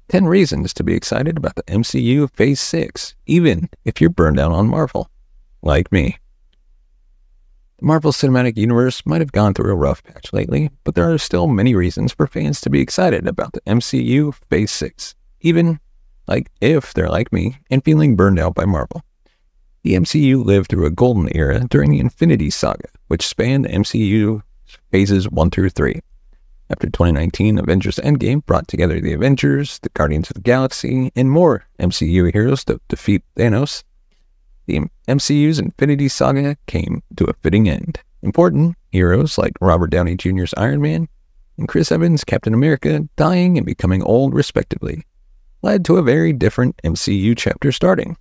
10 reasons to be excited about the MCU Phase 6, even if you're burned out on Marvel, like me. The Marvel Cinematic Universe might have gone through a rough patch lately, but there are still many reasons for fans to be excited about the MCU Phase 6, even if they're like me and feeling burned out by Marvel. The MCU lived through a golden era during the Infinity Saga, which spanned the MCU Phases 1 through 3. After 2019, Avengers Endgame brought together the Avengers, the Guardians of the Galaxy, and more MCU heroes to defeat Thanos. The MCU's Infinity Saga came to a fitting end. Important heroes like Robert Downey Jr.'s Iron Man and Chris Evans' Captain America dying and becoming old respectively led to a very different MCU chapter starting.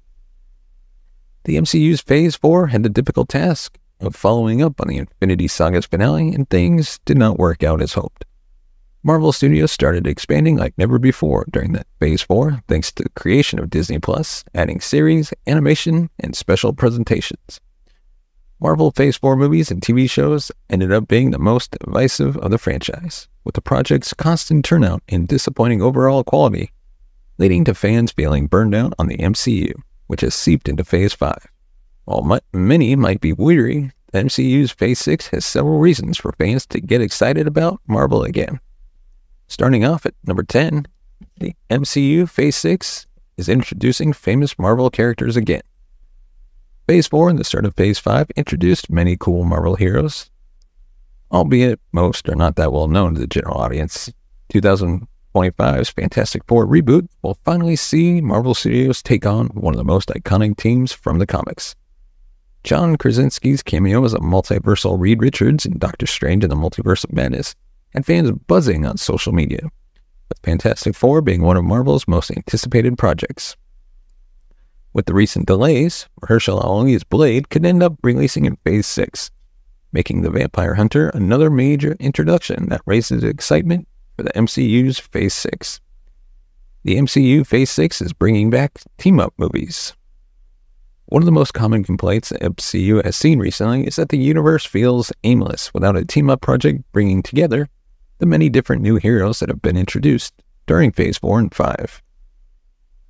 The MCU's Phase 4 had the difficult task of following up on the Infinity Saga's finale, and things did not work out as hoped. Marvel Studios started expanding like never before during that Phase 4, thanks to the creation of Disney+, adding series, animation, and special presentations. Marvel Phase 4 movies and TV shows ended up being the most divisive of the franchise, with the project's constant turnout and disappointing overall quality, leading to fans feeling burned out on the MCU, which has seeped into Phase 5. While many might be weary, the MCU's Phase 6 has several reasons for fans to get excited about Marvel again. Starting off at number 10, the MCU Phase 6 is introducing famous Marvel characters again. Phase 4 and the start of Phase 5 introduced many cool Marvel heroes, albeit most are not that well known to the general audience. 2025's Fantastic Four reboot will finally see Marvel Studios take on one of the most iconic teams from the comics. John Krasinski's cameo as a multiversal Reed Richards in Doctor Strange and the Multiverse of Madness had fans buzzing on social media, with Fantastic Four being one of Marvel's most anticipated projects. With the recent delays, Mahershala Ali's Blade could end up releasing in Phase 6, making The Vampire Hunter another major introduction that raises excitement for the MCU's Phase 6. The MCU Phase 6 is bringing back team-up movies. One of the most common complaints the MCU has seen recently is that the universe feels aimless without a team-up project bringing together the many different new heroes that have been introduced during Phase 4 and 5.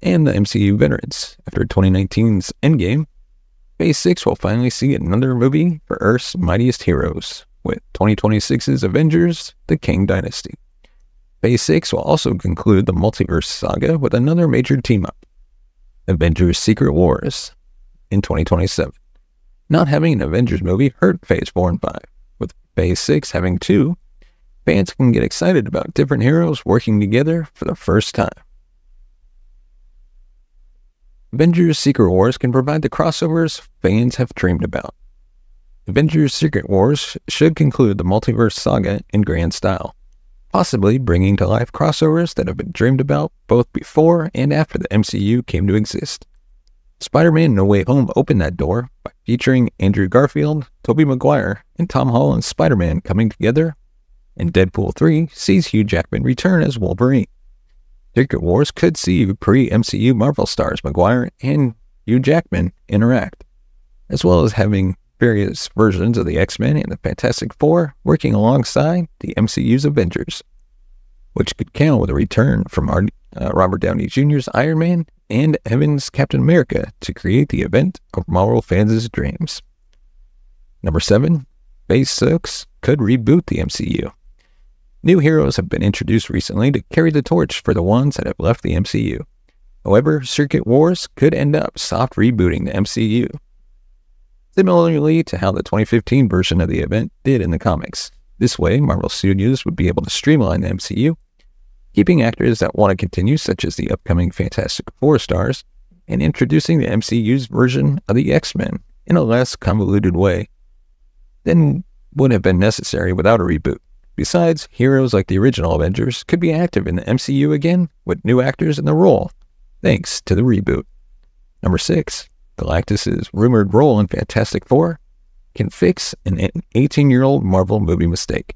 And the MCU veterans. After 2019's Endgame, Phase 6 will finally see another movie for Earth's mightiest heroes, with 2026's Avengers, The Kang Dynasty. Phase 6 will also conclude the multiverse saga with another major team-up, Avengers Secret Wars, in 2027. Not having an Avengers movie hurt Phase 4 and 5. With Phase 6 having two, fans can get excited about different heroes working together for the first time. Avengers Secret Wars can provide the crossovers fans have dreamed about. Avengers Secret Wars should conclude the multiverse saga in grand style, possibly bringing to life crossovers that have been dreamed about both before and after the MCU came to exist. Spider-Man No Way Home opened that door by featuring Andrew Garfield, Tobey Maguire, and Tom Holland's Spider-Man coming together, and Deadpool 3 sees Hugh Jackman return as Wolverine. Secret Wars could see pre-MCU Marvel stars Maguire and Hugh Jackman interact, as well as having various versions of the X-Men and the Fantastic Four working alongside the MCU's Avengers, which could count with a return from Robert Downey Jr.'s Iron Man and Evans' Captain America to create the event of Marvel fans' dreams. Number 7, Phase 6 could reboot the MCU. New heroes have been introduced recently to carry the torch for the ones that have left the MCU. However, Secret Wars could end up soft rebooting the MCU, similarly to how the 2015 version of the event did in the comics. This way, Marvel Studios would be able to streamline the MCU, keeping actors that want to continue, such as the upcoming Fantastic Four stars, and introducing the MCU's version of the X-Men in a less convoluted way than would have been necessary without a reboot. Besides, heroes like the original Avengers could be active in the MCU again with new actors in the role, thanks to the reboot. Number 6, Galactus' rumored role in Fantastic Four can fix an 18-year-old Marvel movie mistake.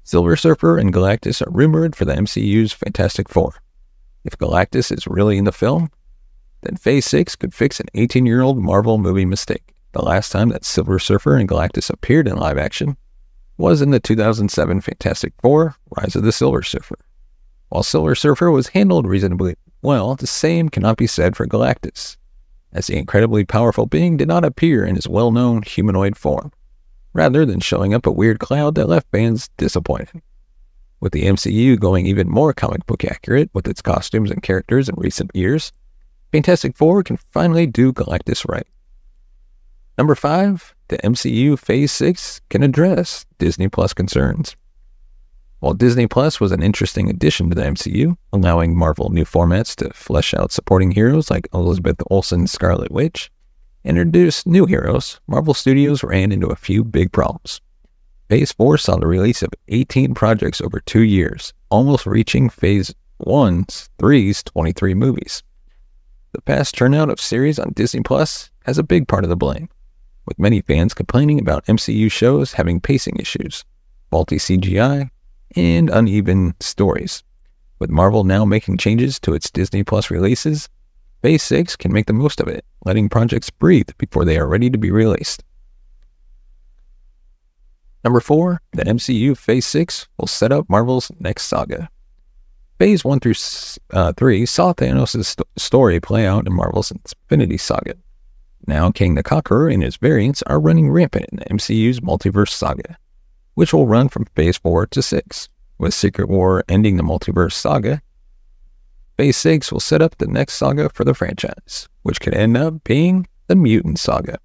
Silver Surfer and Galactus are rumored for the MCU's Fantastic Four. If Galactus is really in the film, then Phase 6 could fix an 18-year-old Marvel movie mistake. The last time that Silver Surfer and Galactus appeared in live action was in the 2007 Fantastic Four, Rise of the Silver Surfer. While Silver Surfer was handled reasonably well, the same cannot be said for Galactus, as the incredibly powerful being did not appear in his well-known humanoid form, rather than showing up a weird cloud that left fans disappointed. With the MCU going even more comic book accurate with its costumes and characters in recent years, Fantastic Four can finally do Galactus right. Number 5, the MCU Phase 6 can address Disney Plus concerns. While Disney Plus was an interesting addition to the MCU, allowing Marvel new formats to flesh out supporting heroes like Elizabeth Olsen's Scarlet Witch, and introduce new heroes, Marvel Studios ran into a few big problems. Phase 4 saw the release of 18 projects over 2 years, almost reaching Phase 3's 23 movies. The fast turnout of series on Disney Plus has a big part of the blame, with many fans complaining about MCU shows having pacing issues, faulty CGI, and uneven stories. With Marvel now making changes to its Disney Plus releases, Phase 6 can make the most of it, letting projects breathe before they are ready to be released. Number 4, the MCU Phase 6 will set up Marvel's next saga. Phase 1 through 3 saw Thanos' story play out in Marvel's Infinity Saga. Now King the Conqueror and his variants are running rampant in the MCU's multiverse saga, which will run from Phase 4 to 6. With Secret War ending the multiverse saga, Phase 6 will set up the next saga for the franchise, which could end up being the Mutant Saga.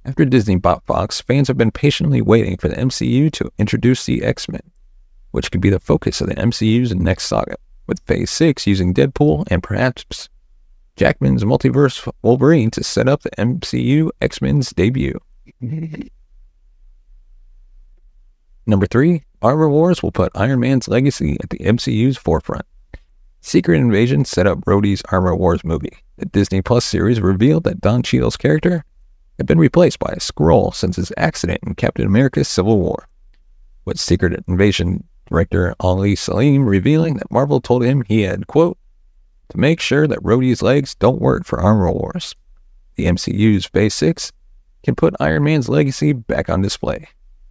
After Disney bought Fox, fans have been patiently waiting for the MCU to introduce the X-Men, which could be the focus of the MCU's next saga, with Phase 6 using Deadpool and perhaps Jackman's Multiverse Wolverine to set up the MCU X-Men's debut. Number 3, Armor Wars will put Iron Man's legacy at the MCU's forefront. Secret Invasion set up Rhodey's Armor Wars movie. The Disney Plus series revealed that Don Cheadle's character had been replaced by a Skrull since his accident in Captain America's Civil War, with Secret Invasion director Ali Salim revealing that Marvel told him he had, quote, to make sure that Rhodey's legs don't work for Armor Wars. The MCU's Phase 6 can put Iron Man's legacy back on display.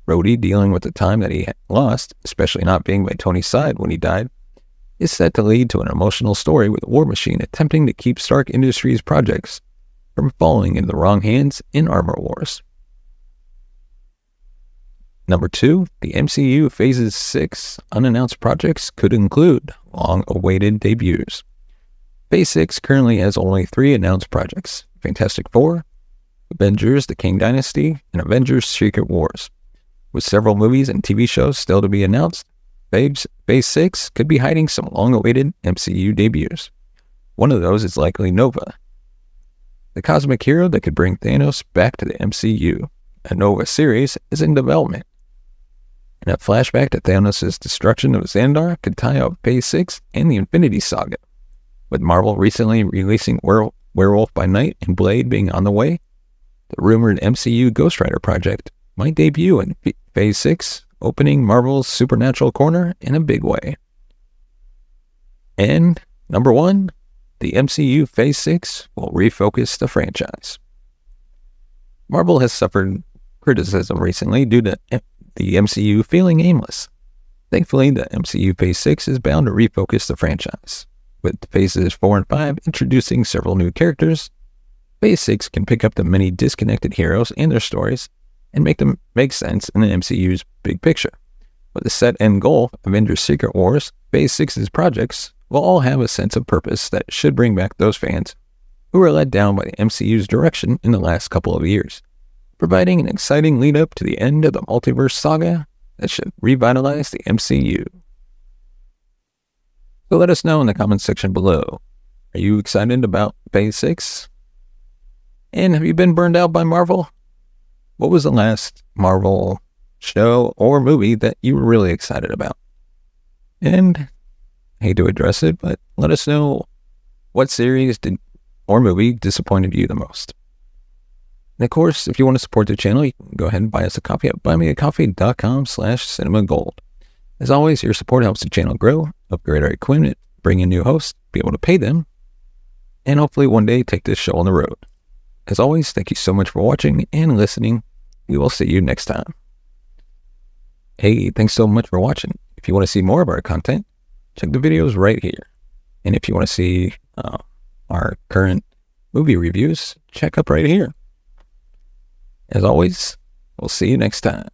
Rhodey, dealing with the time that he lost, especially not being by Tony's side when he died, is set to lead to an emotional story with War Machine attempting to keep Stark Industries projects from falling into the wrong hands in Armor Wars. Number 2, the MCU Phase 6 unannounced projects could include long-awaited debuts. Phase 6 currently has only 3 announced projects: Fantastic Four, Avengers: The Kang Dynasty, and Avengers: Secret Wars. With several movies and TV shows still to be announced, Phase 6 could be hiding some long-awaited MCU debuts. One of those is likely Nova, the cosmic hero that could bring Thanos back to the MCU. A Nova series is in development, and a flashback to Thanos' destruction of Xandar could tie up Phase 6 and the Infinity Saga. With Marvel recently releasing Werewolf by Night and Blade being on the way, the rumored MCU Ghost Rider project might debut in Phase 6, opening Marvel's supernatural corner in a big way. And number 1, the MCU Phase 6 will refocus the franchise. Marvel has suffered criticism recently due to the MCU feeling aimless. Thankfully, the MCU Phase 6 is bound to refocus the franchise. With Phases 4 and 5 introducing several new characters, Phase 6 can pick up the many disconnected heroes and their stories and make them make sense in the MCU's big picture. With the set end goal, Avengers: Secret Wars, Phase 6's projects will all have a sense of purpose that should bring back those fans who were let down by the MCU's direction in the last couple of years, providing an exciting lead-up to the end of the multiverse saga that should revitalize the MCU. So let us know in the comments section below. Are you excited about Phase 6? And have you been burned out by Marvel? What was the last Marvel show or movie that you were really excited about? And I hate to address it, but let us know what series or movie disappointed you the most. And of course, if you want to support the channel, you can go ahead and buy us a coffee at buymeacoffee.com/cinemagold. As always, your support helps the channel grow, upgrade our equipment, bring in new hosts, be able to pay them, and hopefully one day take this show on the road. As always, thank you so much for watching and listening. We will see you next time. Hey, thanks so much for watching. If you want to see more of our content, check the videos right here. And if you want to see our current movie reviews, check up right here. As always, we'll see you next time.